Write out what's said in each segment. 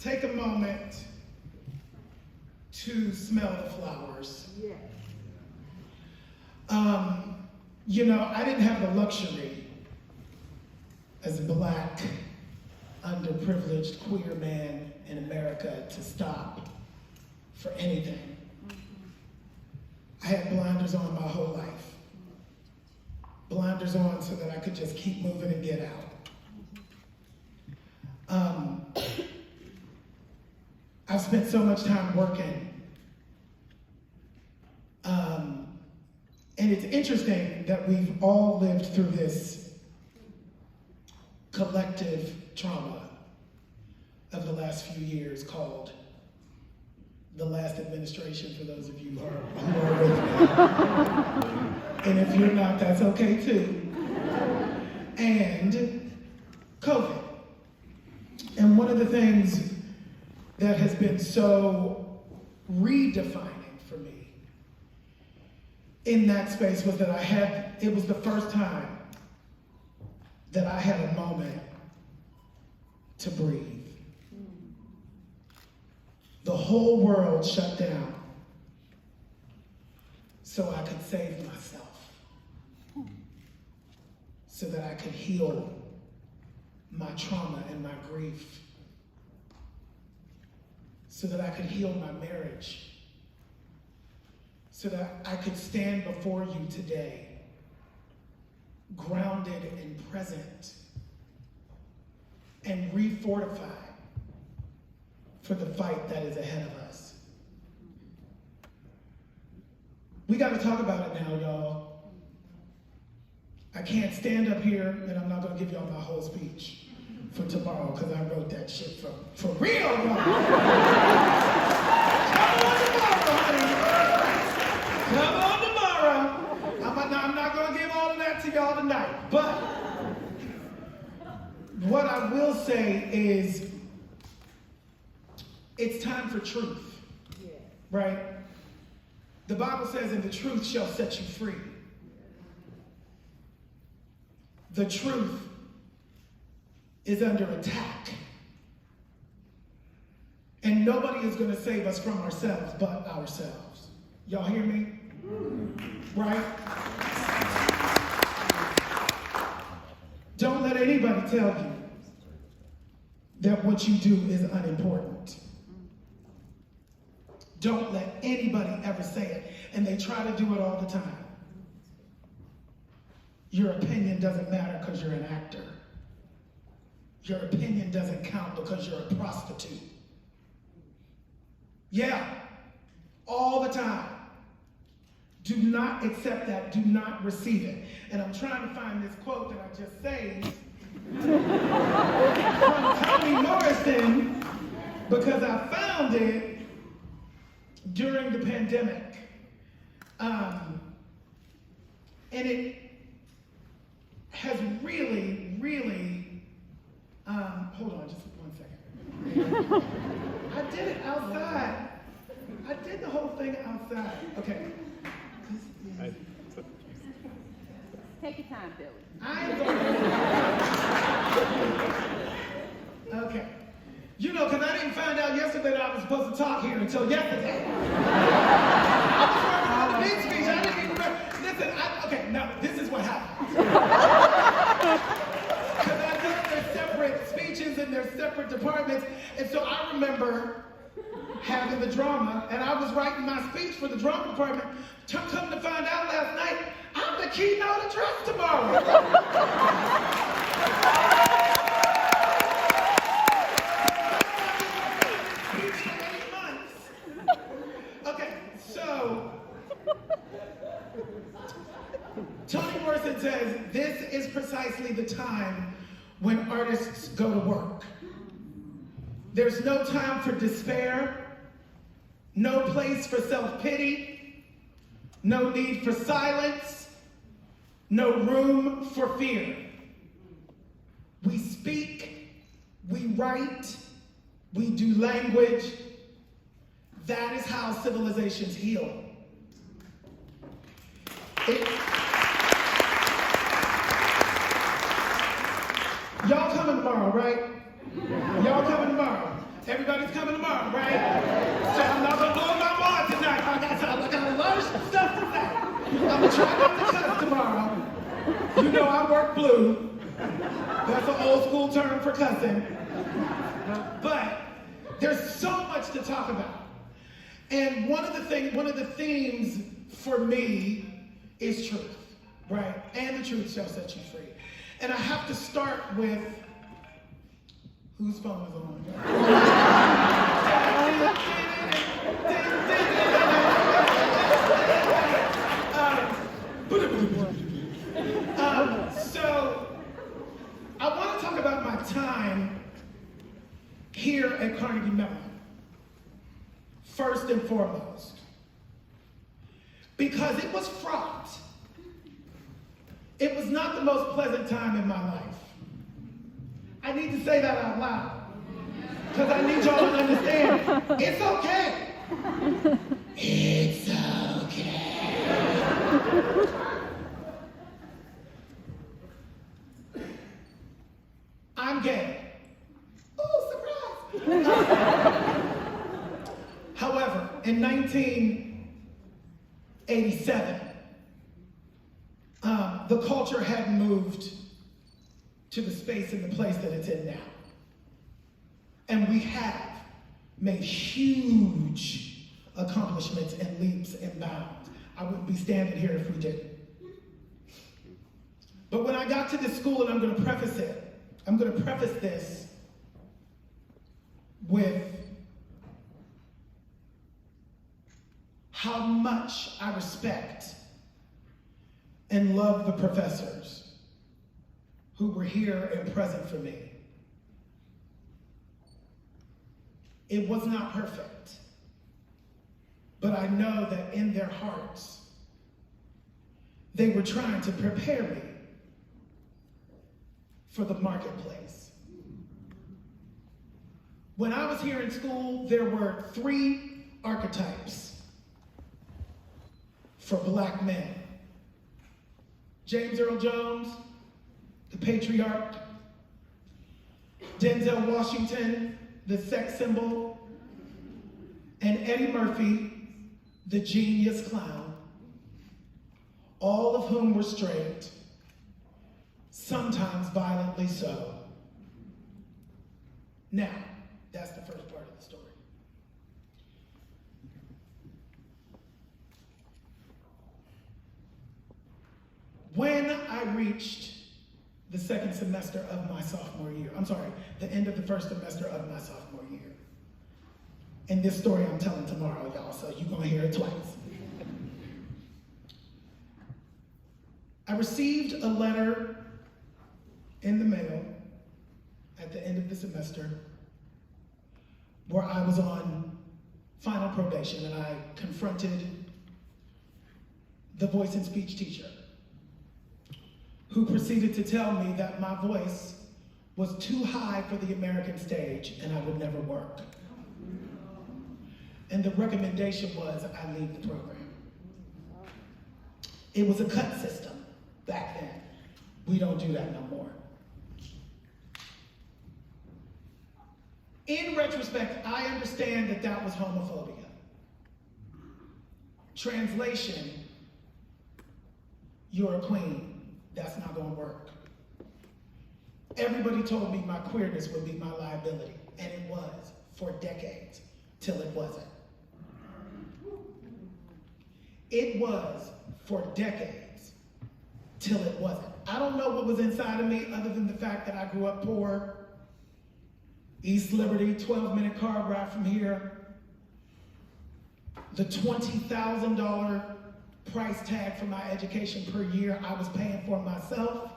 take a moment to smell the flowers. Yeah. You know, I didn't have the luxury as a Black, underprivileged queer man in America to stop for anything. I had blinders on my whole life. Blinders on so that I could just keep moving and get out. I've spent so much time working. And it's interesting that we've all lived through this collective trauma of the last few years called the last administration, for those of you who are with me. And if you're not, that's okay too. And COVID. And one of the things that has been so redefining for me in that space was that it was the first time that I had a moment to breathe. The whole world shut down so I could save myself, so that I could heal my trauma and my grief, so that I could heal my marriage, so that I could stand before you today, grounded and present, and refortified for the fight that is ahead of us. We got to talk about it now, y'all. I can't stand up here, and I'm not going to give y'all my whole speech for tomorrow, because I wrote that shit for real, y'all. Come on tomorrow, honey. Come on tomorrow. I'm not going to give all of that to y'all tonight. But what I will say is it's time for truth, right? The Bible says, and the truth shall set you free. The truth is under attack. And nobody is going to save us from ourselves but ourselves. Y'all hear me? Right? Don't let anybody tell you that what you do is unimportant. Don't let anybody ever say it. And they try to do it all the time. Your opinion doesn't matter because you're an actor. Your opinion doesn't count because you're a prostitute. Yeah, all the time. Do not accept that. Do not receive it. And I'm trying to find this quote that I just saved from Toni Morrison, because I found it during the pandemic. And it has really, really, hold on just 1 second. I did it outside. I did the whole thing outside. Okay. Take your time, Billy. I'm going to... Okay. You know, because I didn't find out yesterday that I was supposed to talk here until yesterday. I was working on the big speech. I didn't even remember. Listen, okay, now, this is what happened. Because I know there's separate speeches and there's separate departments. And so I remember having the drama, and I was writing my speech for the drama department. Come to find out last night, I'm the keynote address tomorrow. Okay, so Toni Morrison says, this is precisely the time when artists go to work. There's no time for despair, no place for self-pity, no need for silence, no room for fear. We speak, we write, we do language. That is how civilizations heal. Y'all coming tomorrow, right? Y'all coming tomorrow. Everybody's coming tomorrow, right? So I'm not gonna blow my mind tonight. I got a lot of stuff to say. I'm gonna try not to cuss tomorrow. You know I work blue. That's an old school term for cussing. But there's so much to talk about. And one of the themes for me is truth, right? And the truth shall set you free. And I have to start with whose phone is on? So I want to talk about my time here at Carnegie Mellon, first and foremost, because it was fraught. It was not the most pleasant time in my life. I need to say that out loud, because I need y'all to understand. It's okay. It's okay. I'm gay. Oh, surprise. However, in 1987, the culture had moved to the space and the place that it's in now. And we have made huge accomplishments and leaps and bounds. I wouldn't be standing here if we didn't. But when I got to this school, and I'm going to preface this with how much I respect and love the professors who were here and present for me. It was not perfect, but I know that in their hearts, they were trying to prepare me for the marketplace. When I was here in school, there were 3 archetypes for black men. James Earl Jones, the patriarch; Denzel Washington, the sex symbol; and Eddie Murphy, the genius clown, all of whom were straight, sometimes violently so. Now, that's the first part of the story. When I reached the second semester of my sophomore year, the end of the first semester of my sophomore year. And this story I'm telling tomorrow, y'all, so you're gonna hear it twice. I received a letter in the mail at the end of the semester where I was on final probation, and I confronted the voice and speech teacher, who proceeded to tell me that my voice was too high for the American stage and I would never work. And the recommendation was I leave the program. It was a cut system back then. We don't do that no more. In retrospect, I understand that that was homophobia. Translation, you're a queen. That's not gonna work. Everybody told me my queerness would be my liability, and it was for decades, till it wasn't. It was for decades, till it wasn't. I don't know what was inside of me other than the fact that I grew up poor, East Liberty, 12-minute car ride from here, the $20,000 price tag for my education per year I was paying for myself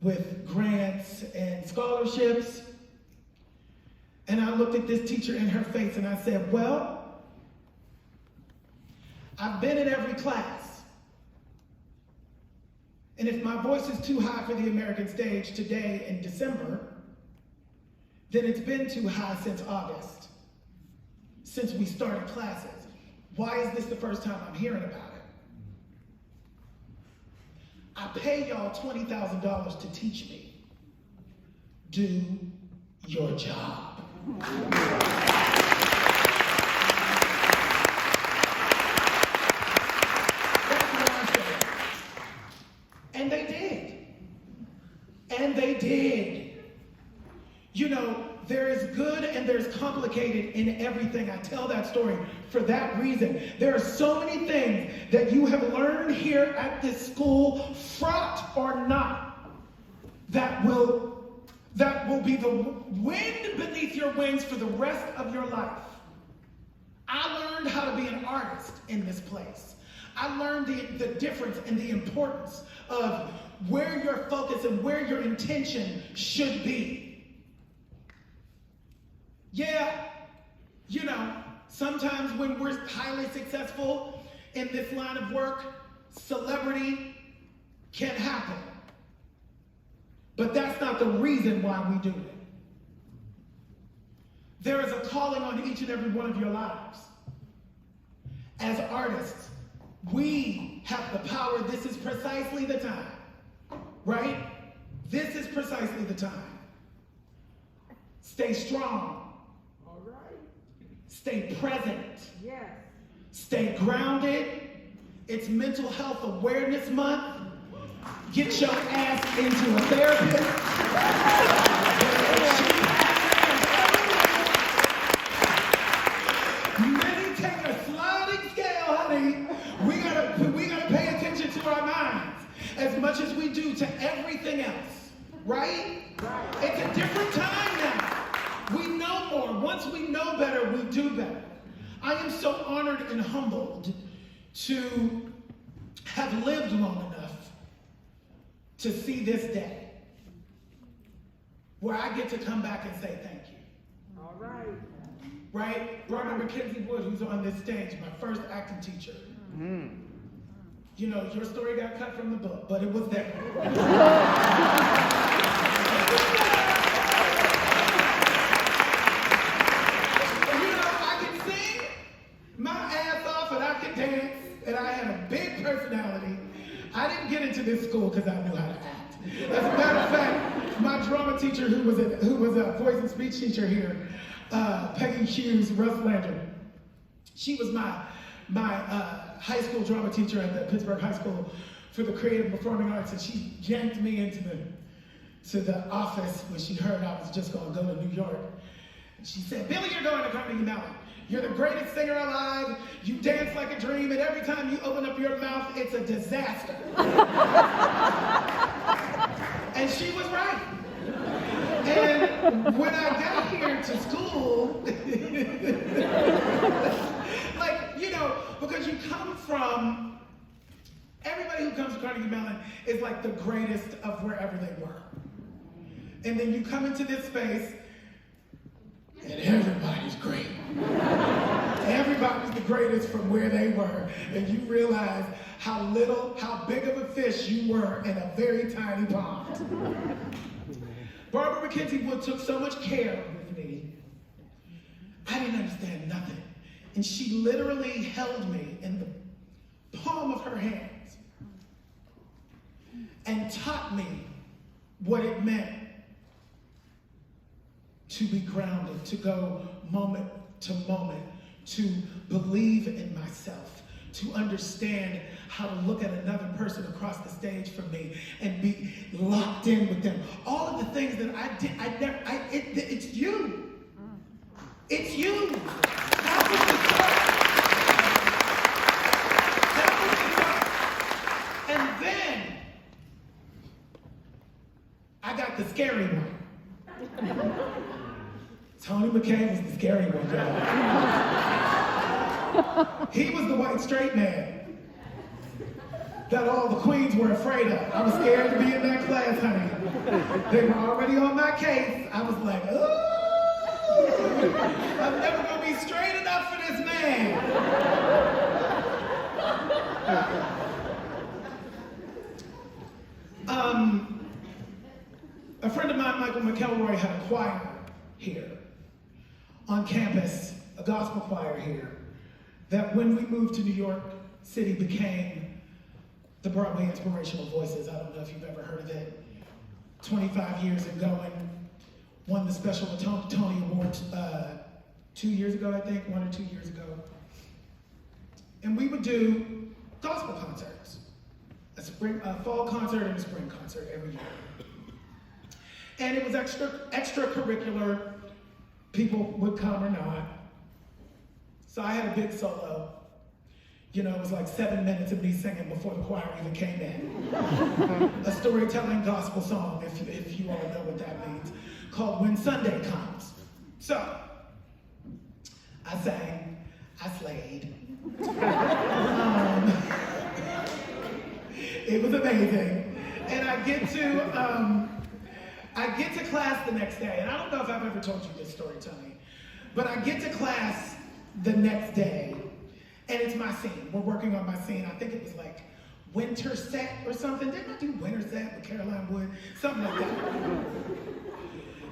with grants and scholarships. And I looked at this teacher in her face and I said, well, I've been in every class. And if my voice is too high for the American stage today in December, then it's been too high since August, since we started classes. Why is this the first time I'm hearing about it? I pay y'all $20,000 to teach me. Do your job. That's what I said. And they did. And they did. You know, there is good and there's complicated in everything. I tell that story for that reason. There are so many things that you have learned here at this school, fraught or not, that will be the wind beneath your wings for the rest of your life. I learned how to be an artist in this place. I learned the difference and the importance of where your focus and where your intention should be. Yeah, you know, sometimes when we're highly successful in this line of work, celebrity can happen. But that's not the reason why we do it. There is a calling on each and every one of your lives. As artists, we have the power. This is precisely the time, right? This is precisely the time. Stay strong. All right. Stay present. Yes. Stay grounded. It's Mental Health Awareness Month. Get your ass into a therapist. Many take a sliding scale, honey. We gotta pay attention to our minds as much as we do to everything else, right? It's a different time now. We know more. Once we know better, we do better. I am so honored and humbled to have lived long enough to see this day where I get to come back and say thank you. All right. Right? Barbara Mackenzie Wood, who's on this stage, my first acting teacher. You know, your story got cut from the book, but it was there. You know, I can sing my ass off and I can dance, and I have a big personality. I didn't get into this school because I knew how to act. As a matter of fact, my drama teacher, who was a voice and speech teacher here, Peggy Hughes, Russ Landry, she was my high school drama teacher at the Pittsburgh High School for the Creative Performing Arts, and she yanked me into the office when she heard I was just going to go to New York. And she said, "Billy, you're going to Carnegie Mellon. You're the greatest singer alive. You dance like a dream, and every time you open up your mouth, it's a disaster." And she was right. And when I got here to school, like, you know, because you come from, everybody who comes to Carnegie Mellon is like the greatest of wherever they were. And then you come into this space, and everybody's great. Everybody's the greatest from where they were. And you realize how big of a fish you were in a very tiny pond. Barbara Mackenzie Wood took so much care with me. I didn't understand nothing. And she literally held me in the palm of her hands and taught me what it meant to be grounded, to go moment to moment, to believe in myself, to understand how to look at another person across the stage from me and be locked in with them. All of the things that I did, it's you. It's you. That was the start. And then I got the scary one. Tony McCain was the scary one, y'all. He was the white straight man that all the queens were afraid of. I was scared to be in that class, honey. They were already on my case. I was like, ooh, I'm never gonna be straight enough for this man. A friend of mine, Michael McElroy, had a choir here on campus, a gospel choir here, that when we moved to New York City became the Broadway Inspirational Voices. I don't know if you've ever heard of it. 25 years and going. won the special Tony Award 2 years ago, I think, 1 or 2 years ago. And we would do gospel concerts, a fall concert and a spring concert every year. And it was extracurricular. People would come or not. So I had a big solo. You know, it was like 7 minutes of me singing before the choir even came in. A storytelling gospel song, if you all know what that means, called When Sunday Comes. So, I sang, I slayed. It was amazing. And I get to class the next day, and I don't know if I've ever told you this story, Tony, but I get to class the next day, and it's my scene. We're working on my scene. I think it was like Winter Set or something. Didn't I do Winter Set with Caroline Wood? Something like that.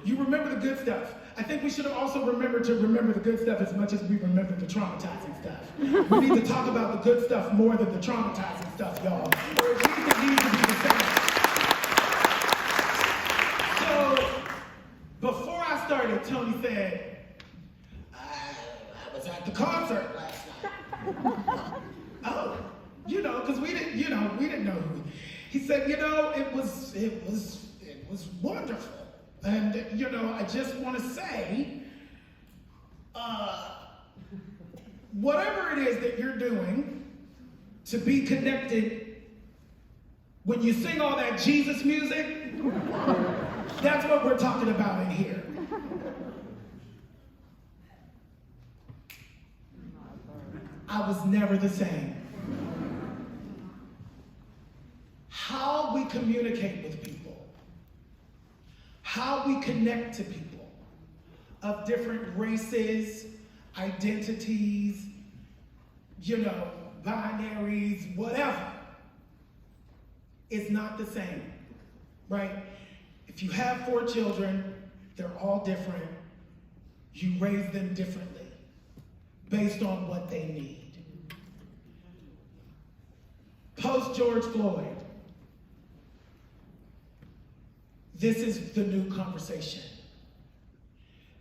You remember the good stuff. I think we should also remember to remember the good stuff as much as we remember the traumatizing stuff. We need to talk about the good stuff more than the traumatizing stuff, y'all. Or at least it needs to be the same. So, before I started, Tony said, I was at the concert last night. Oh, you know, because we didn't know who. He said, you know, it was wonderful. And, you know, I just want to say, whatever it is that you're doing to be connected, when you sing all that Jesus music, that's what we're talking about in here. I was never the same. How we communicate with people, how we connect to people of different races, identities, you know, binaries, whatever, is not the same, right? If you have 4 children, they're all different. You raise them differently based on what they need. Post George Floyd, this is the new conversation.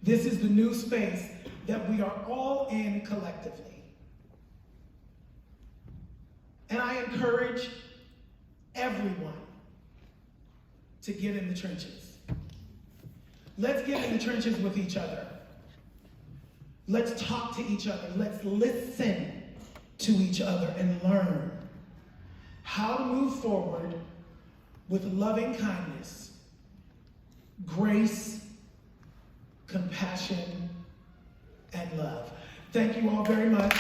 This is the new space that we are all in collectively. And I encourage everyone to get in the trenches. Let's get in the trenches with each other. Let's talk to each other. Let's listen to each other and learn how to move forward with loving kindness, grace, compassion, and love. Thank you all very much.